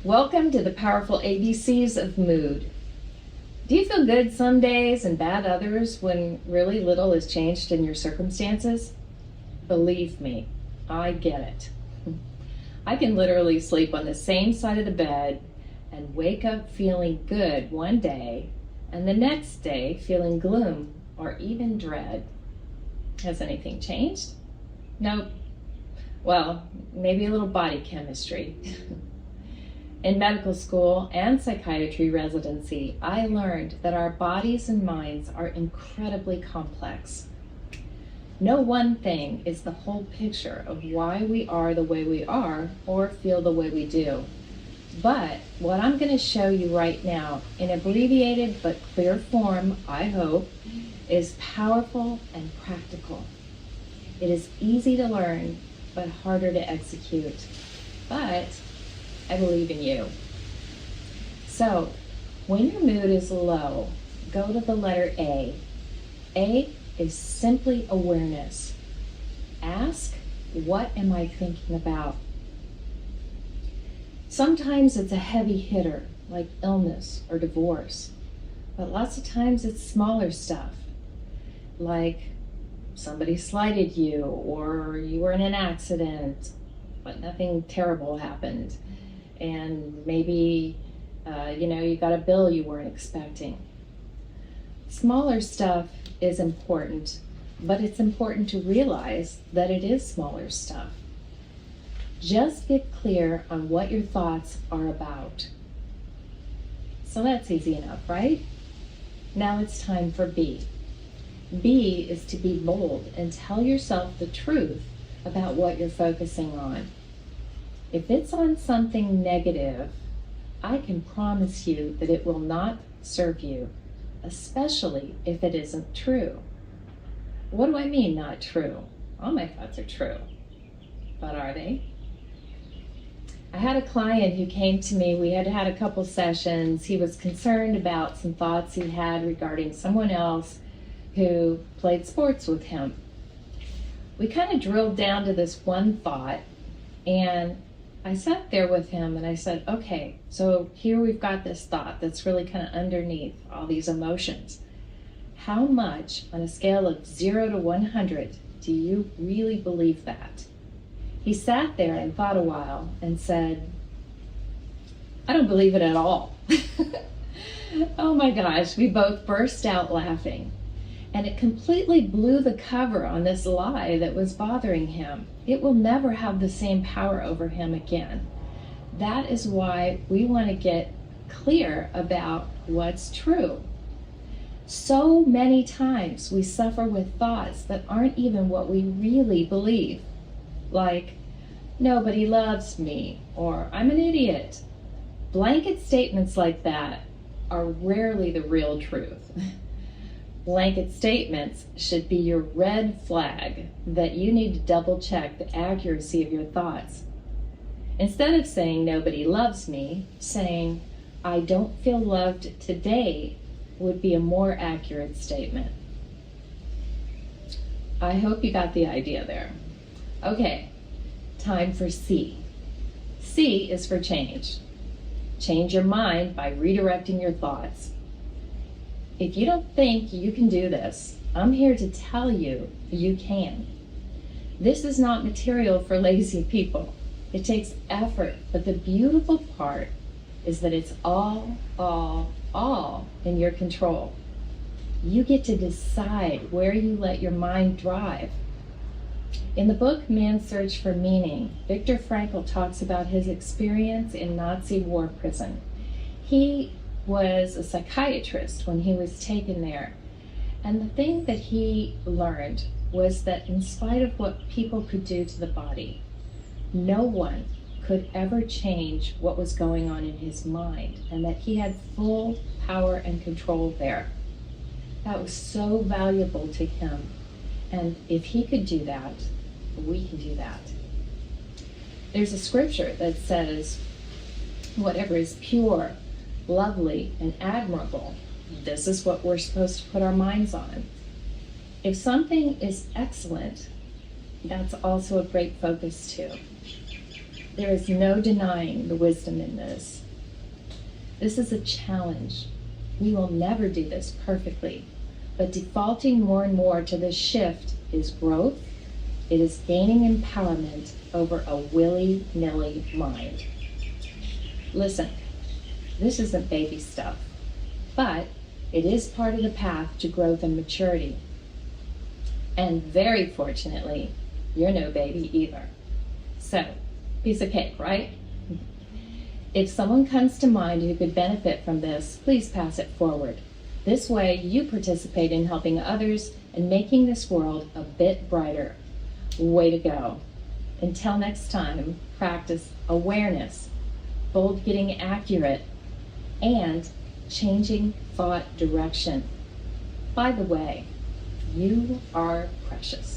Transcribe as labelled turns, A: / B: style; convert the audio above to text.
A: Welcome to the powerful ABCs of mood. Do you feel good some days and bad others when really little has changed in your circumstances? Believe me, I get it. I can literally sleep on the same side of the bed and wake up feeling good one day and the next day feeling gloom or even dread. Has anything changed? Nope. Well, maybe a little body chemistry. In medical school and psychiatry residency, I learned that our bodies and minds are incredibly complex. No one thing is the whole picture of why we are the way we are or feel the way we do. But what I'm going to show you right now, in abbreviated but clear form, I hope, is powerful and practical. It is easy to learn, but harder to execute. But I believe in you. So, when your mood is low, go to the letter A. A is simply awareness. Ask, what am I thinking about? Sometimes it's a heavy hitter, like illness or divorce. But lots of times it's smaller stuff, like somebody slighted you, or you were in an accident, but nothing terrible happened. And maybe, you got a bill you weren't expecting. Smaller stuff is important, but it's important to realize that it is smaller stuff. Just get clear on what your thoughts are about. So that's easy enough, right? Now it's time for B. B is to be bold and tell yourself the truth about what you're focusing on. If it's on something negative, I can promise you that it will not serve you, especially if it isn't true. What do I mean, not true? All my thoughts are true, but are they? I had a client who came to me. We had had a couple sessions. He was concerned about some thoughts he had regarding someone else who played sports with him. We kind of drilled down to this one thought, and I sat there with him and I said, okay, so here we've got this thought that's really kind of underneath all these emotions. How much on a scale of 0 to 100 do you really believe that? He sat there and thought a while and said, I don't believe it at all. Oh my gosh, we both burst out laughing. And it completely blew the cover on this lie that was bothering him. It will never have the same power over him again. That is why we want to get clear about what's true. So many times we suffer with thoughts that aren't even what we really believe. Like, nobody loves me, or I'm an idiot. Blanket statements like that are rarely the real truth. Blanket statements should be your red flag that you need to double check the accuracy of your thoughts. Instead of saying nobody loves me, saying I don't feel loved today would be a more accurate statement. I hope you got the idea there. Okay, time for C. C is for change. Change your mind by redirecting your thoughts. If you don't think you can do this, I'm here to tell you you can. This is not material for lazy people. It takes effort, but the beautiful part is that it's all in your control. You get to decide where you let your mind drive. In the book Man's Search for Meaning, Viktor Frankl talks about his experience in Nazi war prison. He was a psychiatrist when he was taken there. And the thing that he learned was that in spite of what people could do to the body, no one could ever change what was going on in his mind, and that he had full power and control there. That was so valuable to him. And if he could do that, we can do that. There's a scripture that says, whatever is pure, lovely, and admirable, this is what we're supposed to put our minds on. If something is excellent, that's also a great focus too. There is no denying the wisdom in this. This is a challenge. We will never do this perfectly, but defaulting more and more to this shift is growth. It is gaining empowerment over a willy-nilly mind. Listen, this isn't baby stuff, but it is part of the path to growth and maturity. And very fortunately, you're no baby either. So, piece of cake, right? If someone comes to mind who could benefit from this, please pass it forward. This way, you participate in helping others and making this world a bit brighter. Way to go. Until next time, practice awareness, bold getting accurate, and changing thought direction. By the way, you are precious.